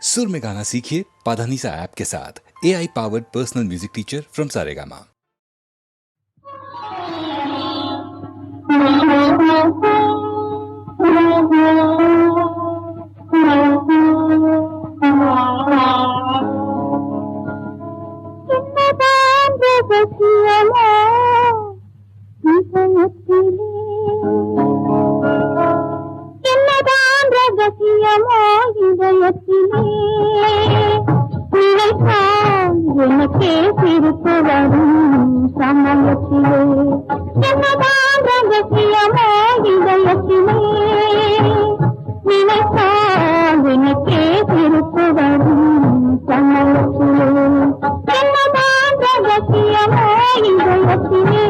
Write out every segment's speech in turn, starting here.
सुर में गाना सीखिए पाधानीसा ऐप के साथ। AI powered personal music teacher from Saregama. எனக்கே சிரிப்பு வரும் சமயத்திலே என்னதான் ரகசியமோ இதயத்திலே நினைத்தால் எனக்கே சிரிப்பு வரும் சமயத்திலே என்னதான் ரகசியமோ இதயத்திலே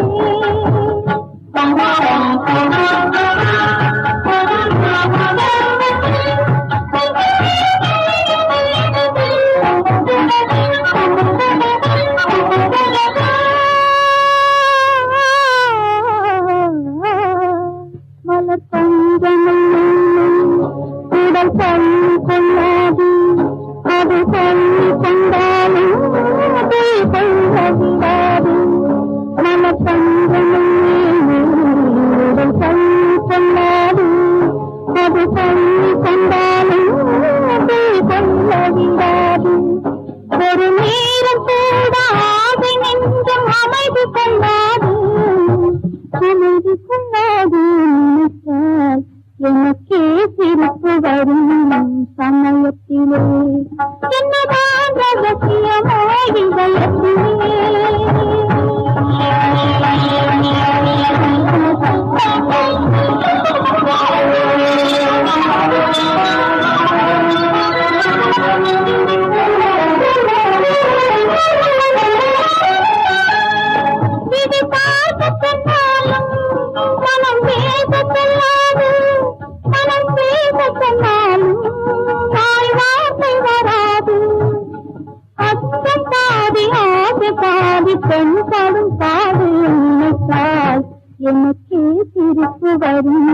ஒரு நேரம் கூட ஆசை நெஞ்சம் அமைதி கொள்ளாது அமைதி கொள்ளாது எனக்கே சிரிப்பு வரும் சமயத்திலே என்னதான் ரகசியமோ இதயத்திலே பெண்படும் பாடு நினைத்தால் எனக்கே சிரிப்பு வரும்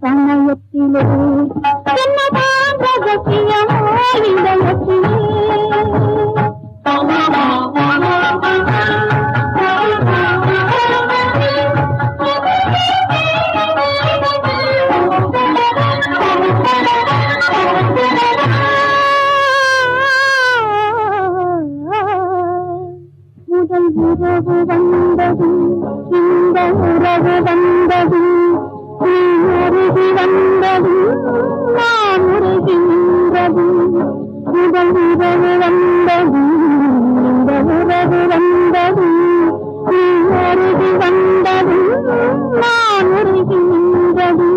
சமயத்திலே என்னதான் ரகசியமோ இதயத்திலே உறவு வந்தது இந்த உறவு வந்தது நீ உருகி வந்தது நான் உருகின்றது முதல் உறவு வந்தது இந்த உறவு வந்தது நீ உருகி வந்தது நான் உருகின்றது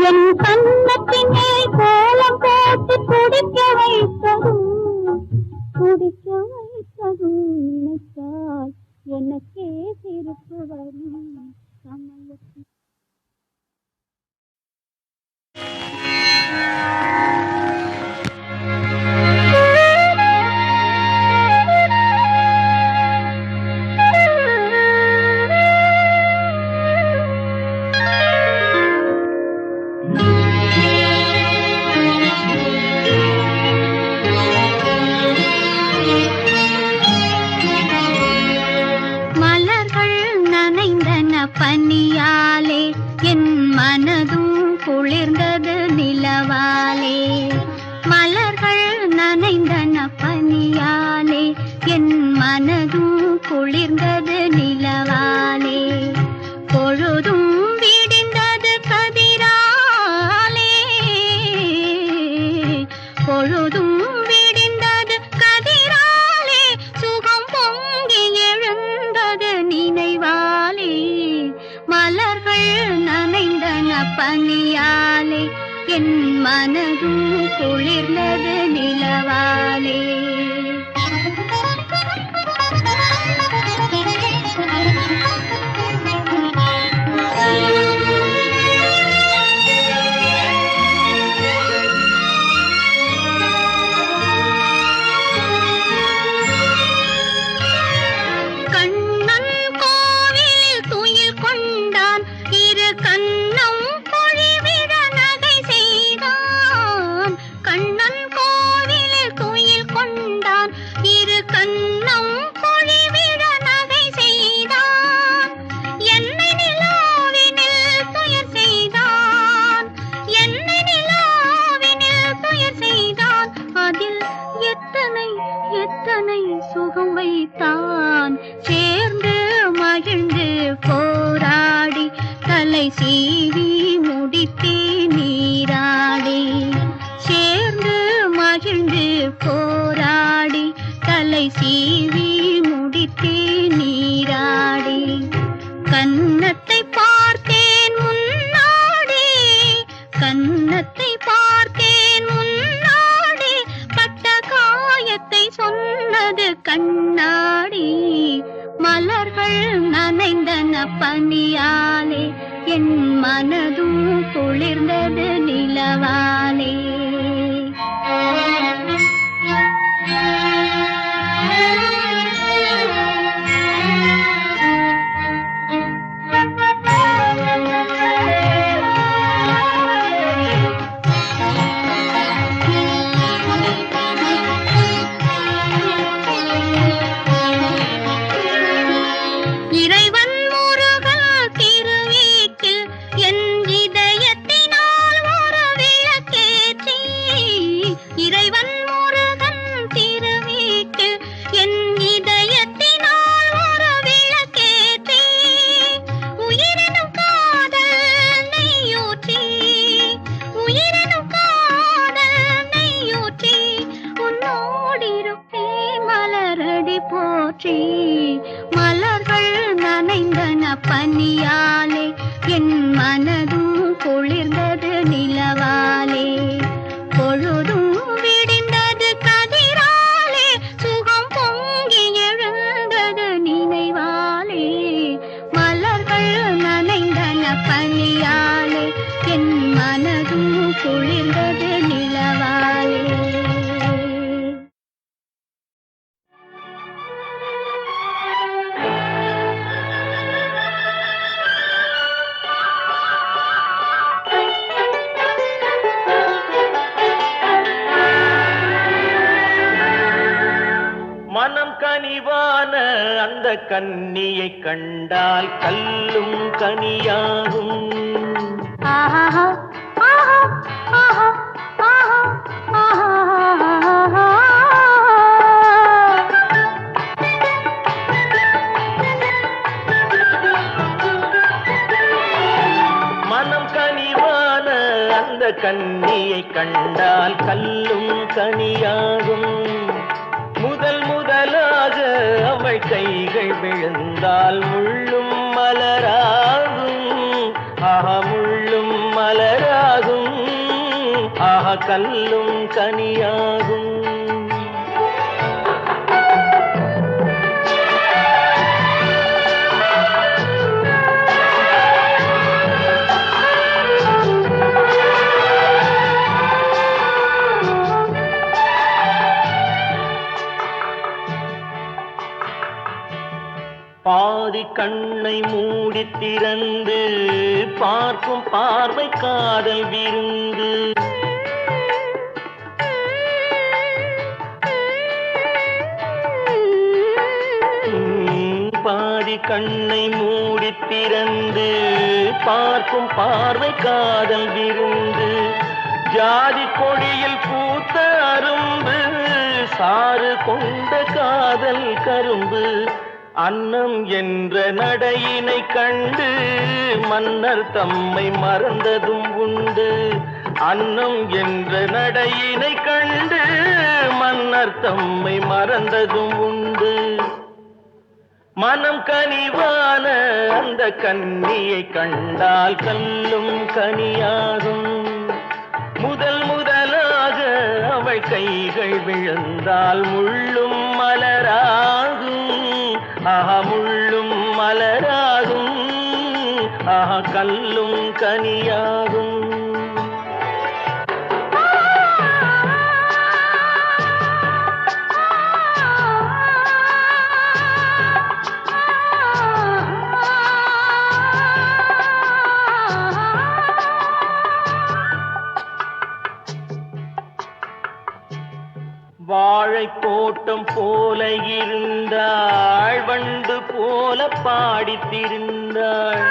என் கண்ணத்தினை கோலம் போட்டு குடிக்க வைத்ததும் நினைத்தால் எனக்கே சிரிப்பு வரும் சமயத்தில் பனியாலே என் மனதும் குளிர்ந்தது நிலவாலே மலர்கள் நனைந்தன பனியாலே என் மனதும் குளிர்ந்தது நிலவாலே பொழுதும் விடிந்தது கதிராலே பொழுதும் விடிந்தது கதிராலே சுகம் பொங்கி எழுந்தது நினைவாலே மலர்கள் நனைந்தன பனியாலே என் மனதும் குளிர்ந்தது நிலவாலே கண்ணன் தலை சீவி முடித்தே நீராடி கன்னத்தை பார்த்தேன் முன்னாடி கன்னத்தை பார்த்தேன் முன்னாடி பட்ட காயத்தை சொன்னது கண்ணாடி மலர்கள் நனைந்தன பனியாலே என் மனதும் குளிர்ந்தது நிலவாலே இறைவன் முருகன் திருவீட்டில் என் இதயத்தினால் ஒரு விளக்கேற்றி இறைவன் முருகன் திருவீட்டில் என் இதயத்தினால் ஒரு விளக்கேற்றி உயிரினும் காதல் நெய்யூற்றி உயிரினும் காதல் நெய்யூற்றி உன்னோடிருப்பே மலரடி போற்றி மலர்கள் நனைந்தன பனியாலே என் மனதும் குளிர்ந்தது நிலவாலே பொழுதும் விடிந்தது கதிராலே சுகம் பொங்கி எழுந்தது நினைவாலே மலர்கள் நனைந்தன பனியாலே என் மனதும் குளிர்ந்தது நிலவாலே மனம் கனிவான அந்த கன்னியை கண்டால் கல்லும் கனியாகும். ஆஹா ஆஹா ஆஹா ஆஹா மனம் கனிவான அந்த கன்னியை கண்டால் கல்லும் கனியாகும். முதலாக அவள் கைகள் விழுந்தால் முள்ளும் மலராகும். முள்ளும் மலராகும். கல்லும் கனியாகும். பாதி கண்ணை மூடி திறந்து பார்க்கும் பார்வை காதல் விருந்து. பாதி கண்ணை மூடி திறந்து பார்க்கும் பார்வை காதல் விருந்து. ஜாதி கொடியில் பூத்த அரும்பு சாறு கொண்ட காதல் கரும்பு. அன்னம் என்ற நடையினை கண்டு மன்னர் தம்மை மறந்ததும் உண்டு. அன்னம் என்ற நடையினை கண்டு மன்னர் தம்மை மறந்ததும் உண்டு. மனம் கனிவான அந்த கன்னியை கண்டால் கல்லும் கனியாகும். முதலாக அவள் கைகள் விழுந்தால் முள்ளும் மலராகும். முள்ளும் மலராகும். கல்லும் கனியாகும். வாழை தோட்டம் போல இருந்தாள், வண்டு போல பாடித்திருந்தாள்.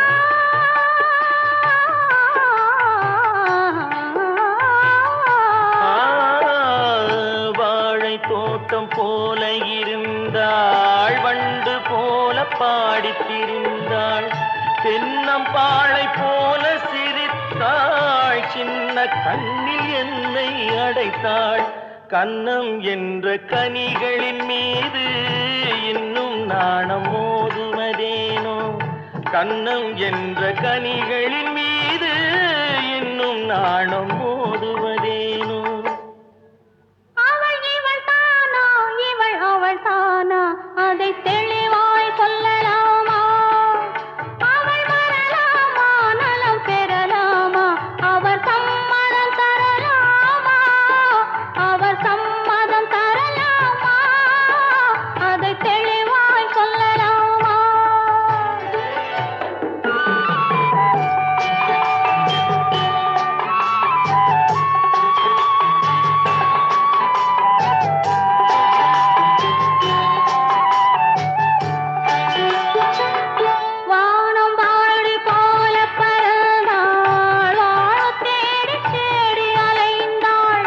வாழை தோட்டம் போல இருந்தாள், வண்டு போல பாடித்திருந்தாள். தென்னம்பாளை போல சிரித்தாள், சின்ன கண்ணில் என்னை அடைத்தாள். கன்னம் என்ற கனிகளின் மீது இன்னும் நாணம் மோதுவதேனோ கன்னம் என்ற கனிகளின் மீது இன்னும் நாணம் மோதுவதேனோ அவள் இவள் தானா இவள் அவள் தானா அதை தெளிவாய் சொல்லலாமா அவள் வரலாமா நலம் பெறலாமா அவர் சம்மதம் தரலாமா அவர் சம்மதம் தரலாமா அதை தெளிவாய் சொல்லலாமா வானம் வாழி போல பறந்தாள் வாழத் தேடி தேடி அலைந்தாள்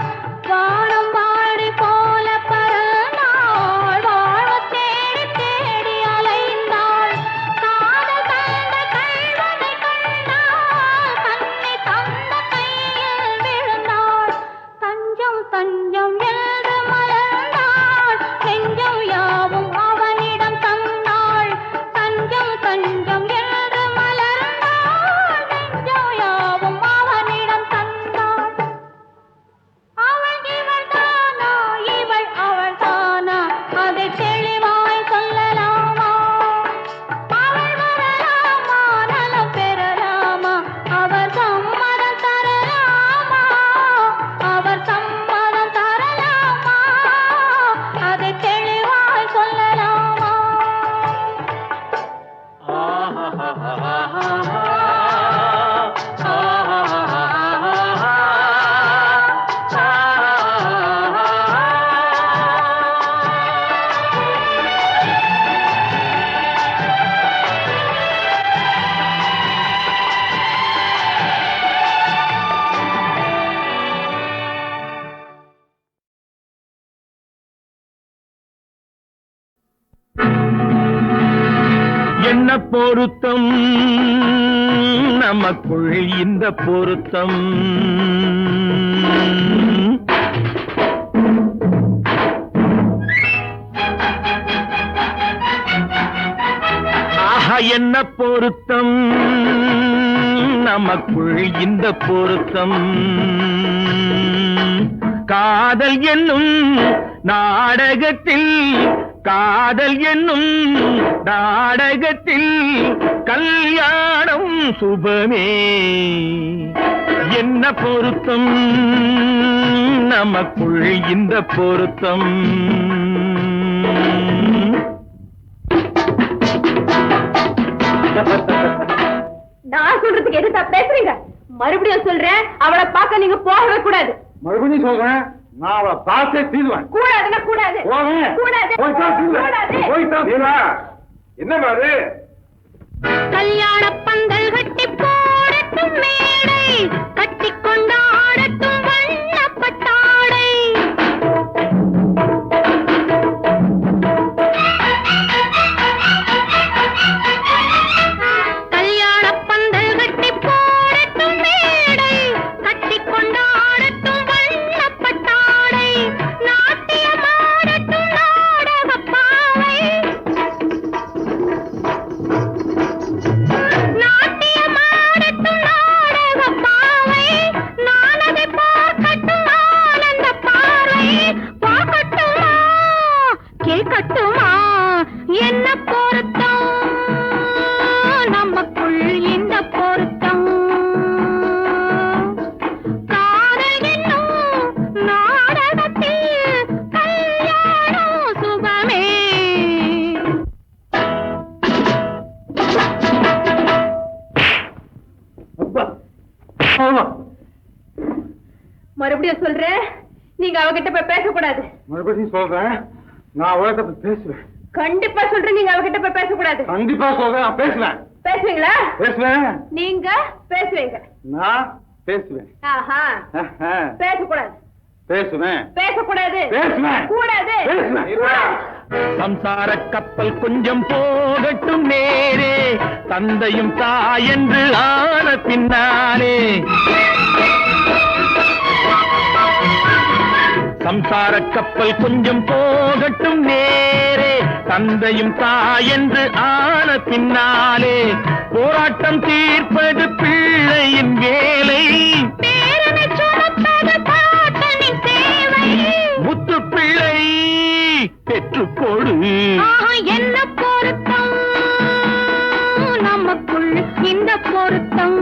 வானம் வாழி போல பறந்தாள் வாழத் தேடி தேடி அலைந்தாள் காதல் தந்த கள்வனை கண்டாள் கண்ணை தந்த கையில் விழுந்தாள் தஞ்சம் தஞ்சம் என்று மலர்ந்தாள் நெஞ்சம் யாவும் அவனிடம் தந்தாள் தஞ்சம் தஞ்சம் என்று மலர்ந்தாள் நெஞ்சம் யாவும் அவனிடம் தந்தாள் அவள் இவள் தானா இவள் அவள் தானா அதை தெளிவாய் சொல்லலாமா அவள் வரலாமா நலம் பெறலாமா அவர் சம்மதம் தரலாமா அவர் சம்மதம் தரலாமா அதை தெளிவாய் சொல்லலாமா என்ன பொருத்தம் நமக்குள் இந்த பொருத்தம் ஆஹா என்ன பொருத்தம் நமக்குள் இந்த பொருத்தம் காதல் என்னும் நாடகத்தில் காதல் என்னும் நாடகத்தில் கல்யாணம் சுபமே என்ன பொருத்தம் நமக்குள் இந்த பொருத்தம் நான் சொல்றதுக்கு எதுத்தா பேசுறீங்க மறுபடியும் சொல்றேன் அவளை பார்க்க நீங்க போகவே கூடாது மறுபடியும் சொல்றேன் நான் அவளை பார்த்தே தீர்வேன் கூடாதுன்னா கூடாது போவேன் கூடாது போய்தான் தீர்வேன் கூடாது போய்தான் தீர்வேன் என்னமா அது கல்யாண பந்தல் கட்டி போடட்டும் மேடை கட்டி கொண்டாடட்டும் வண்ணப்பட்டாடை கல்யாண பந்தல் கட்டி போடட்டும் மேடை கட்டி கொண்டாடட்டும் வண்ணப்பட்டாடை நாட்டியமாடட்டும் நாடகப் பாவை நாட்டியமாடட்டும் நாடகப் பாவை நான் அதை பார்க்கட்டும் ஆனந்த பார்வை பார்க்கட்டுமா கேட்கட்டுமா என்ன பொருத்தம் நமக்குள் இந்த பொருத்தம் காதல் என்னும் நாடகத்தில் கல்யாணம் சுபமே அப்பா ஆமா மறுபடியும் சொல்றேன் நீங்க அவகிட்ட போய் பேசக்கூடாது மறுபடியும் சொல்றேன் நான் அவளை பேசுவேன் கண்டிப்பா சொல்றேன் நீங்க அவகிட்ட போய் பேசக்கூடாது கண்டிப்பா சொல்றேன் நான் பேசுவேன் பேசுவீங்களா பேசுவேன் நீங்க பேசுவீங்க நான் பேசுவேன் ஆஹா ஆஹா. பேசக்கூடாது பேசுவேன் பேசக்கூடாது பேசுவேன் கூடாது பேசுவேன் சம்சார கப்பல் கொஞ்சம் போகட்டும் நேரே தந்தையும் தாயென்று ஆன பின்னாலே சம்சார கப்பல் கொஞ்சம் போகட்டும் நேரே, தந்தையும் தாயென்று ஆன பின்னாலே போராட்டம் தீர்ப்பது பிள்ளையின் வேலை, பேரனை சுமப்பது பாட்டனின் சேவை. முத்து பிள்ளை பெற்றுக்கொடு. என்ன பொருத்தம் நமக்குள் இந்த பொருத்தம்.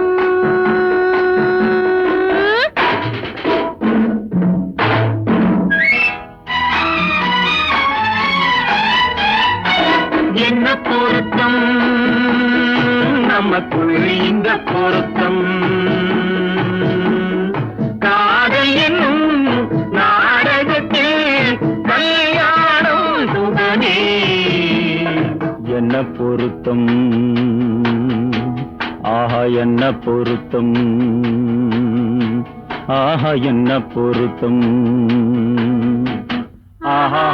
என்ன பொருத்தம் நமக்குள் இந்த பொருத்தம், காதல் என்னும் நாடகத்தில் கல்யாணம் சுகமே. என்ன பொருத்தம், ஆஹா என்ன பொருத்தம், ஆஹா என்ன பொருத்தம், ஆஹா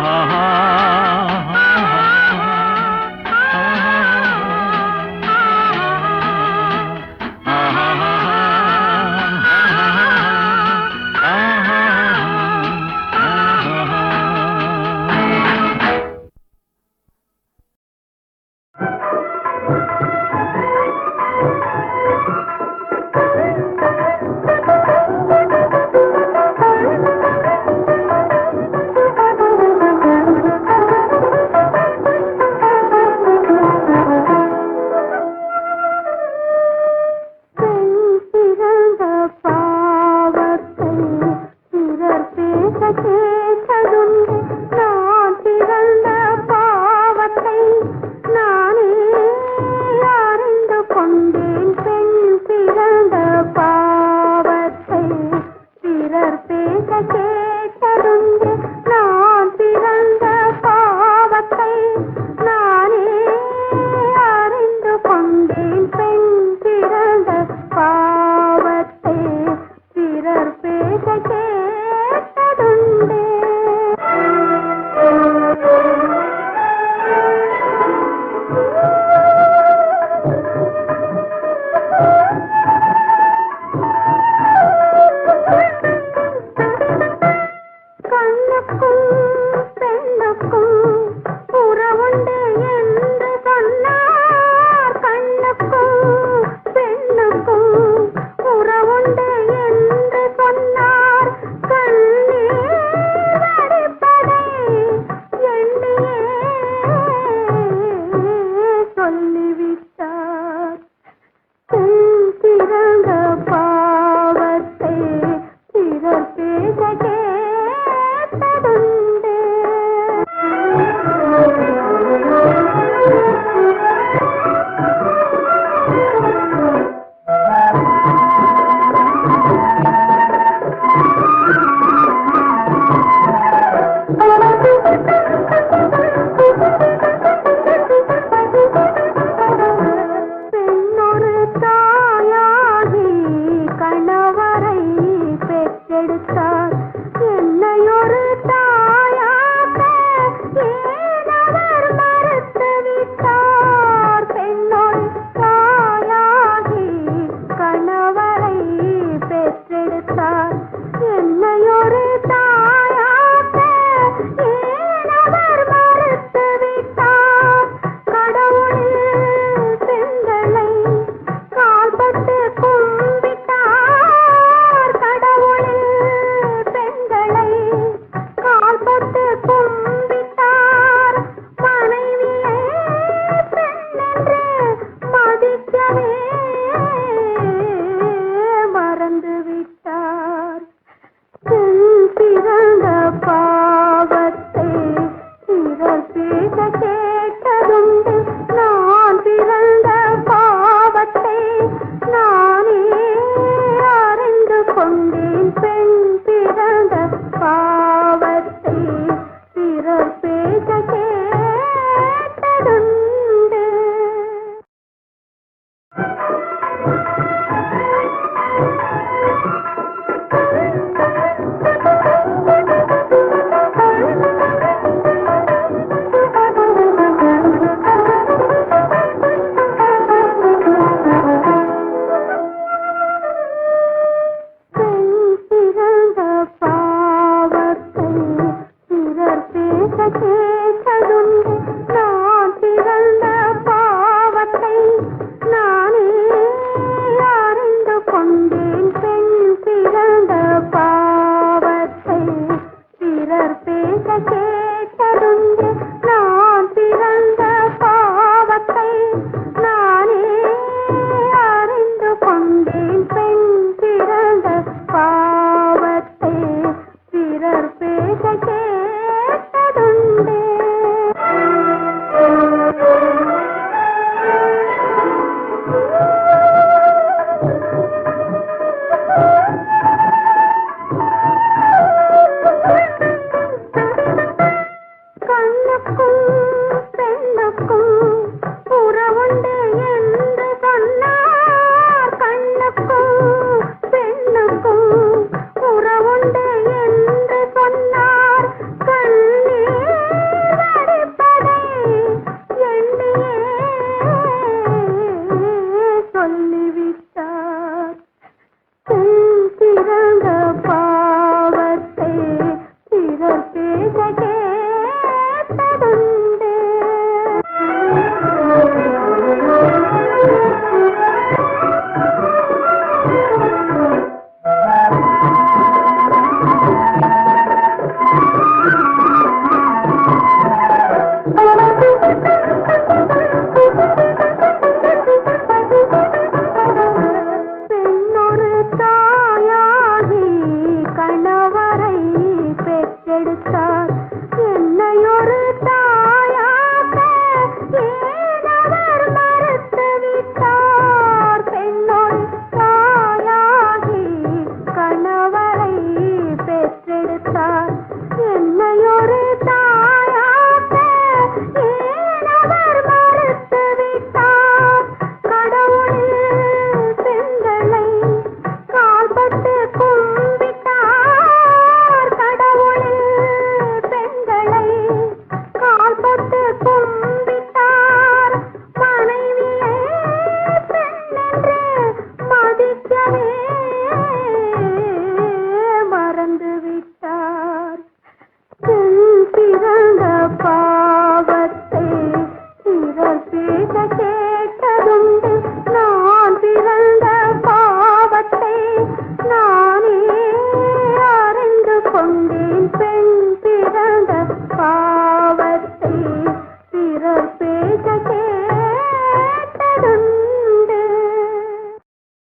நினைத்தார்